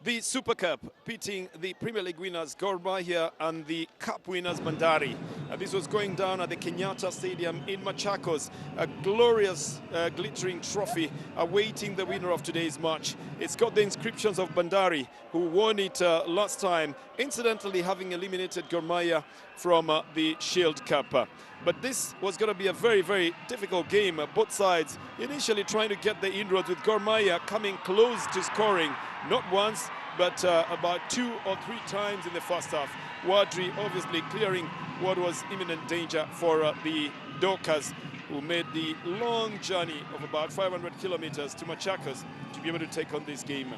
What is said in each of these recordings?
The Super Cup pitting the Premier League winners Gor Mahia and the Cup winners Bandari. This was going down at the Kenyatta Stadium in Machakos. A glorious glittering trophy awaiting the winner of today's match. It's got the inscriptions of Bandari, who won it last time, incidentally having eliminated Gor Mahia from the Shield Cup. But this was going to be a very, very difficult game. Both sides initially trying to get the inroads, with Gor Mahia coming close to scoring, not once, but about 2 or 3 times in the first half. Wadri obviously clearing what was imminent danger for the Dockers, who made the long journey of about 500 kilometers to Machakos to be able to take on this game.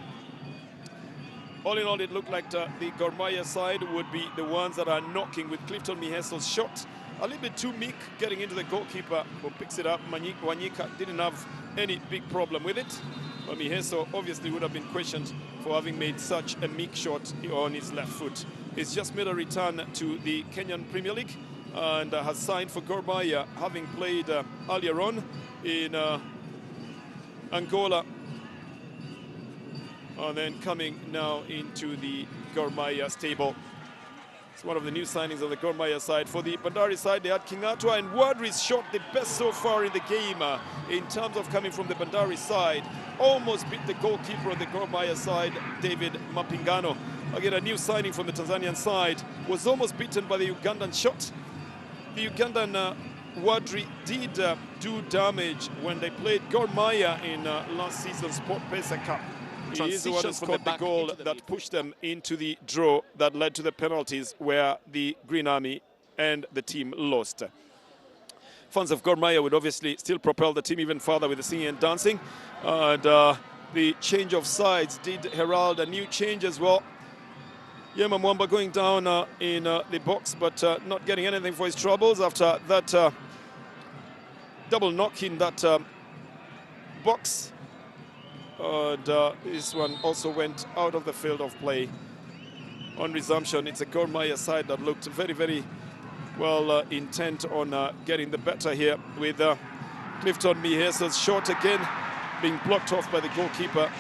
All in all, it looked like the Gor Mahia side would be the ones that are knocking, with Clifton Miheso's shot a little bit too meek, getting into the goalkeeper, who picks it up. Wanyika didn't have any big problem with it. But Miheso obviously would have been questioned for having made such a meek shot on his left foot. He's just made a return to the Kenyan Premier League and has signed for Gor Mahia, having played earlier on in Angola, and then coming now into the Gor Mahia stable. It's one of the new signings of the Gor Mahia side. For the Bandari side, they had Kenyatta, and Wadri's shot the best so far in the game in terms of coming from the Bandari side. Almost beat the goalkeeper on the Gor Mahia side, David Mapingano. Again, a new signing from the Tanzanian side. Was almost beaten by the Ugandan shot. The Ugandan Wadri did do damage when they played Gor Mahia in last season's Sport Pesa Cup. He is the one who scored the goal that pushed them into the draw that led to the penalties, where the Green Army and the team lost. Fans of Gor Mahia would obviously still propel the team even further with the singing and dancing. And the change of sides did herald a new change as well. Yema Mwamba going down in the box, but not getting anything for his troubles after that double knock in that box. And this one also went out of the field of play. On resumption, it's a Gor Mahia side that looked very, very well intent on getting the better here, with Clifton Miheso's shot again being blocked off by the goalkeeper,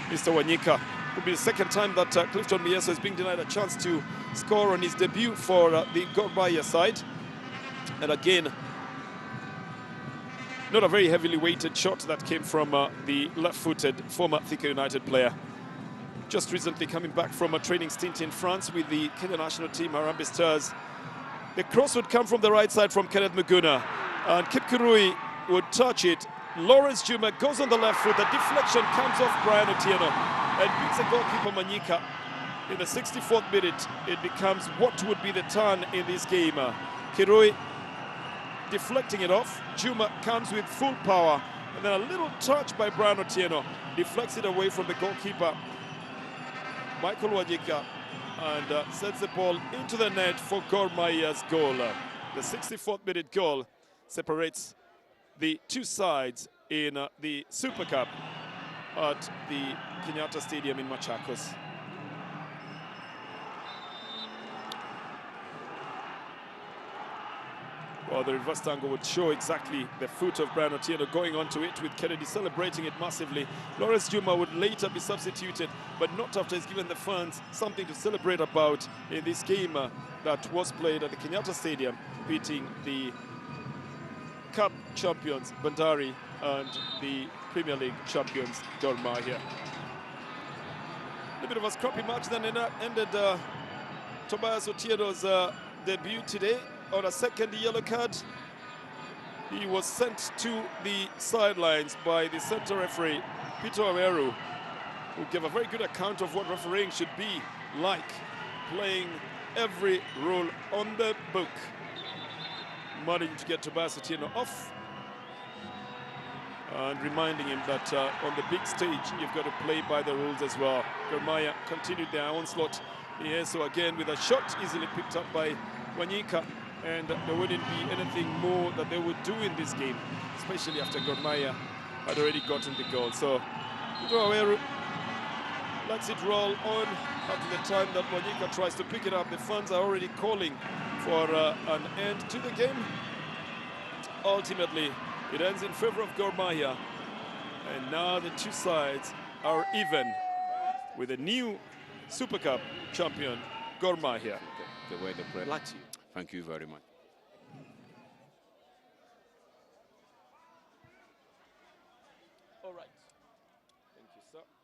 Mr. Wanyika. It will be the second time that Clifton Miheso is being denied a chance to score on his debut for the Gor Mahia side. And again, not a very heavily weighted shot that came from the left-footed former Thika United player. Just recently coming back from a training stint in France with the Kenya national team, Harambee Stars. The cross would come from the right side from Kenneth Muguna, and Kipkurui would touch it. Lawrence Juma goes on the left foot. The deflection comes off Brian Otieno and beats the goalkeeper Manyika. In the 64th minute, it becomes what would be the turn in this game. Kirui deflecting it off. Juma comes with full power, and then a little touch by Brian Otieno deflects it away from the goalkeeper, Michael Wanyika, and sets the ball into the net for Gor Mahia's goal. The 64th minute goal separates the two sides in the Super Cup at the Kenyatta Stadium in Machakos. Well, the reverse angle would show exactly the foot of Brian Otieno going onto it, with Kennedy celebrating it massively. Lawrence Juma would later be substituted, but not after he's given the fans something to celebrate about in this game that was played at the Kenyatta Stadium, beating the Cup champions Bandari and the Premier League champions Gor Mahia. A bit of a scrappy match then ended Tobias Otieno's debut today on a second yellow card. He was sent to the sidelines by the center referee, Peter Aweru, who gave a very good account of what refereeing should be like, playing every rule on the book. Managing to get Tobias Otieno off and reminding him that on the big stage you've got to play by the rules as well. Gor Mahia continued their onslaught. Miheso again with a shot easily picked up by Wanyika, and there wouldn't be anything more that they would do in this game, especially after Gor Mahia had already gotten the goal. So Aweru lets it roll on up to the time that Wanyika tries to pick it up. The fans are already calling for an end to the game. Ultimately, it ends in favor of Gor Mahia, and now the two sides are even with a new Super Cup champion, Gor Mahia. The way they play. Back to you. Thank you very much. All right. Thank you, sir.